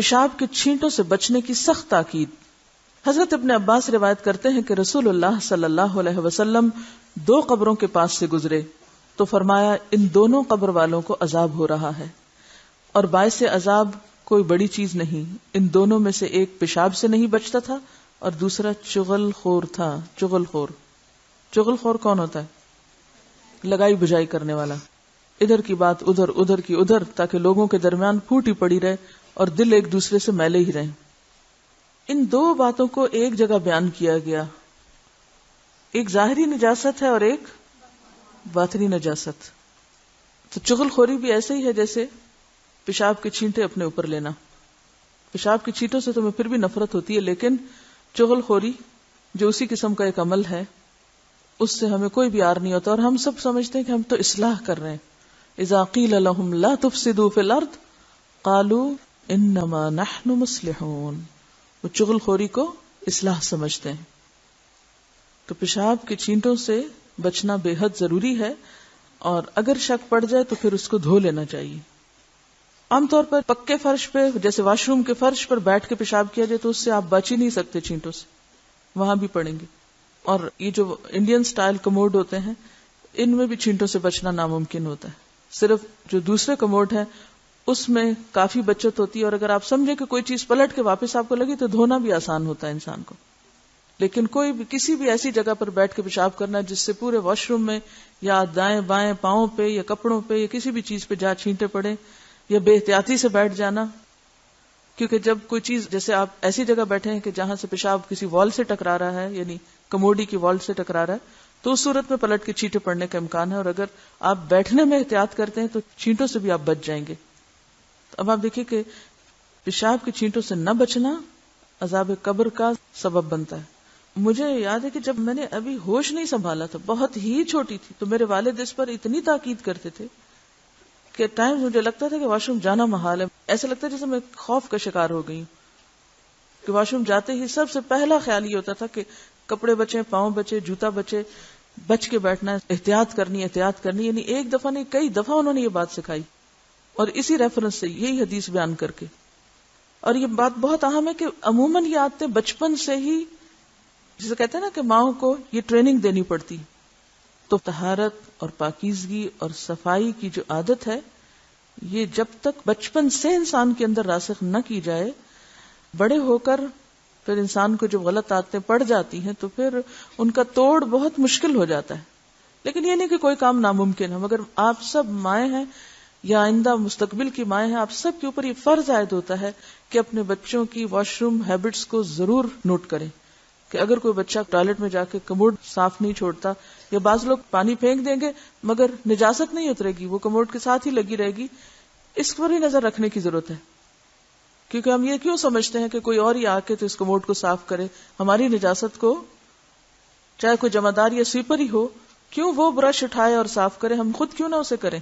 پیشاب کے چھینٹوں سے بچنے کی سخت تاکید. حضرت ابن عباس روایت کرتے ہیں کہ رسول اللہ صلی اللہ علیہ وسلم 2 قبروں کے پاس سے گزرے تو فرمایا ان دونوں قبر والوں کو عذاب ہو رہا ہے، اور باعث عذاب کوئی بڑی چیز نہیں. ان دونوں میں سے ایک پیشاب سے نہیں بچتا تھا اور دوسرا چغل خور تھا. چغل خور کون ہوتا ہے؟ لگائی بجائی کرنے والا، ادھر کی بات ادھر، ادھر کی ادھر، تاکہ لوگوں کے درمیان پھوٹی پڑی رہے اور دل ایک دوسرے سے میلے ہی رہیں. ان 2 باتوں کو ایک جگہ بیان کیا گیا، ایک ظاہری نجاست ہے اور ایک باطنی نجاست. تو چغل خوری بھی ایسے ہی ہے جیسے پیشاب کے چھینٹے اپنے اوپر لینا. پیشاب کے چھینٹوں سے تمہیں پھر بھی نفرت ہوتی ہے، لیکن چغل خوری جو اسی قسم کا ایک عمل ہے اس سے ہمیں کوئی بھی عار نہیں ہوتا، اور ہم سب سمجھتے ہیں کہ ہم تو اصلاح کر رہے ہیں. اذا قیل لهم لا تفسدوا في الارض قالوا انما نحن مصلحون. وہ چغل خوری کو اصلاح سمجھتے ہیں. تو پیشاب کے چھینٹوں سے بچنا بے حد ضروری ہے، اور اگر شک پڑ جائے تو پھر اس کو دھو لینا چاہیے. عام طور پر پکے فرش پہ، جیسے واش روم کے فرش پر بیٹھ کے پیشاب کیا جائے تو اس سے آپ بچ ہی نہیں سکتے چھینٹوں سے، وہاں بھی پڑیں گے. اور یہ جو انڈین سٹائل کموڈ ہوتے ہیں ان میں بھی چھینٹوں سے بچنا ناممکن ہوتا ہے. صرف جو دوسرے کموڈ ہیں اس میں کافی بچت ہوتی ہے، اور اگر آپ سمجھیں کہ کوئی چیز پلٹ کے واپس آپ کو لگی تو دھونا بھی آسان ہوتا ہے انسان کو. لیکن کوئی بھی کسی بھی ایسی جگہ پر بیٹھ کے پیشاب کرنا جس سے پورے واش روم میں یا دائیں بائیں پاؤں پہ یا کپڑوں پہ یا کسی بھی چیز پہ جہاں چھینٹے پڑے، یا بے احتیاطی سے بیٹھ جانا، کیونکہ جب کوئی چیز، جیسے آپ ایسی جگہ بیٹھے ہیں کہ جہاں سے پیشاب کسی وال سے ٹکرا رہا ہے، یعنی کموڈی کی وال سے ٹکرا رہا ہے، تو اس صورت میں پلٹ کے چھینٹے پڑنے کا امکان ہے. اور اگر آپ بیٹھنے میں احتیاط کرتے ہیں تو چھینٹوں سے بھی آپ بچ جائیں گے. اب آپ دیکھیں کہ پیشاب کے چھینٹوں سے نہ بچنا عذاب قبر کا سبب بنتا ہے. مجھے یاد ہے کہ جب میں نے ابھی ہوش نہیں سنبھالا تھا، بہت ہی چھوٹی تھی، تو میرے والد اس پر اتنی تاکید کرتے تھے کہ ٹائم مجھے لگتا تھا کہ واش روم جانا محال ہے. ایسا لگتا ہے جیسے میں خوف کا شکار ہو گئی ہوں کہ واش روم جاتے ہی سب سے پہلا خیال یہ ہوتا تھا کہ کپڑے بچے، پاؤں بچے، جوتا بچے، بچ کے بیٹھنا ہے، احتیاط کرنی. یعنی ایک دفعہ نہیں، کئی دفعہ انہوں نے یہ بات سکھائی، اور اسی ریفرنس سے یہی حدیث بیان کر کے. اور یہ بات بہت اہم ہے کہ عموماً یہ عادتیں بچپن سے ہی، جسے کہتے ہیں نا کہ ماؤں کو یہ ٹریننگ دینی پڑتی. تو طہارت اور پاکیزگی اور صفائی کی جو عادت ہے، یہ جب تک بچپن سے انسان کے اندر راسخ نہ کی جائے، بڑے ہو کر پھر انسان کو جب غلط عادتیں پڑ جاتی ہیں تو پھر ان کا توڑ بہت مشکل ہو جاتا ہے. لیکن یہ نہیں کہ کوئی کام ناممکن ہے، مگر آپ سب مائیں ہیں یا آئندہ مستقبل کی مائیں ہیں، آپ سب کے اوپر یہ فرض عائد ہوتا ہے کہ اپنے بچوں کی واش روم ہیبٹس کو ضرور نوٹ کریں. کہ اگر کوئی بچہ ٹوائلٹ میں جا کے کموڈ صاف نہیں چھوڑتا، یا بعض لوگ پانی پھینک دیں گے مگر نجاست نہیں اترے گی، وہ کموڈ کے ساتھ ہی لگی رہے گی، اس پر بھی نظر رکھنے کی ضرورت ہے. کیونکہ ہم یہ کیوں سمجھتے ہیں کہ کوئی اور ہی آ کے تو اس کموڈ کو صاف کرے، ہماری نجاست کو چاہے کوئی جمعدار یا سویپر ہی ہو، کیوں وہ برش اٹھائے اور صاف کرے، ہم خود کیوں نہ اسے کریں.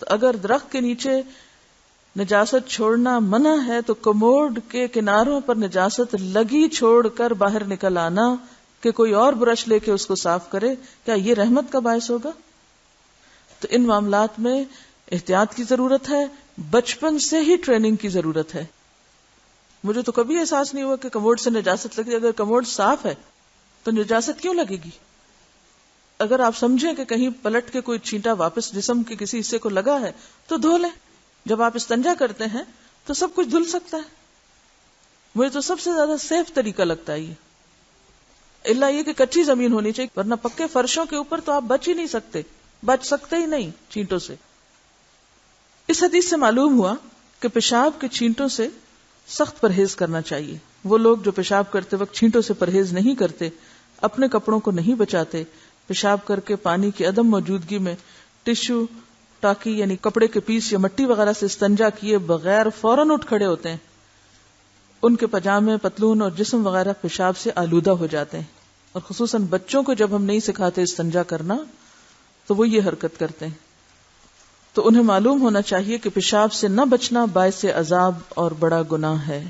تو اگر درخت کے نیچے نجاست چھوڑنا منع ہے تو کموڈ کے کناروں پر نجاست لگی چھوڑ کر باہر نکل آنا کہ کوئی اور برش لے کے اس کو صاف کرے، کیا یہ رحمت کا باعث ہوگا؟ تو ان معاملات میں احتیاط کی ضرورت ہے، بچپن سے ہی ٹریننگ کی ضرورت ہے. مجھے تو کبھی احساس نہیں ہوا کہ کموڈ سے نجاست لگی. اگر کموڈ صاف ہے تو نجاست کیوں لگے گی؟ اگر آپ سمجھیں کہ کہیں پلٹ کے کوئی چھینٹا واپس جسم کے کسی حصے کو لگا ہے تو دھو لیں. جب آپ استنجا کرتے ہیں تو سب کچھ دھل سکتا ہے. مجھے تو سب سے زیادہ سیف طریقہ لگتا ہے یہ، اللہ یہ کہ کچی زمین ہونی چاہیے، ورنہ پکے فرشوں کے اوپر تو آپ بچ ہی نہیں سکتے، بچ سکتے ہی نہیں چھینٹوں سے. اس حدیث سے معلوم ہوا کہ پیشاب کے چھینٹوں سے سخت پرہیز کرنا چاہیے. وہ لوگ جو پیشاب کرتے وقت چھینٹوں سے پرہیز نہیں کرتے، اپنے کپڑوں کو نہیں بچاتے، پیشاب کر کے پانی کی عدم موجودگی میں ٹشو ٹاکی یعنی کپڑے کے پیس یا مٹی وغیرہ سے استنجا کیے بغیر فوراً اٹھ کھڑے ہوتے ہیں، ان کے پجامے، پتلون اور جسم وغیرہ پیشاب سے آلودہ ہو جاتے ہیں. اور خصوصاً بچوں کو جب ہم نہیں سکھاتے استنجا کرنا تو وہ یہ حرکت کرتے ہیں. تو انہیں معلوم ہونا چاہیے کہ پیشاب سے نہ بچنا باعث عذاب اور بڑا گناہ ہے.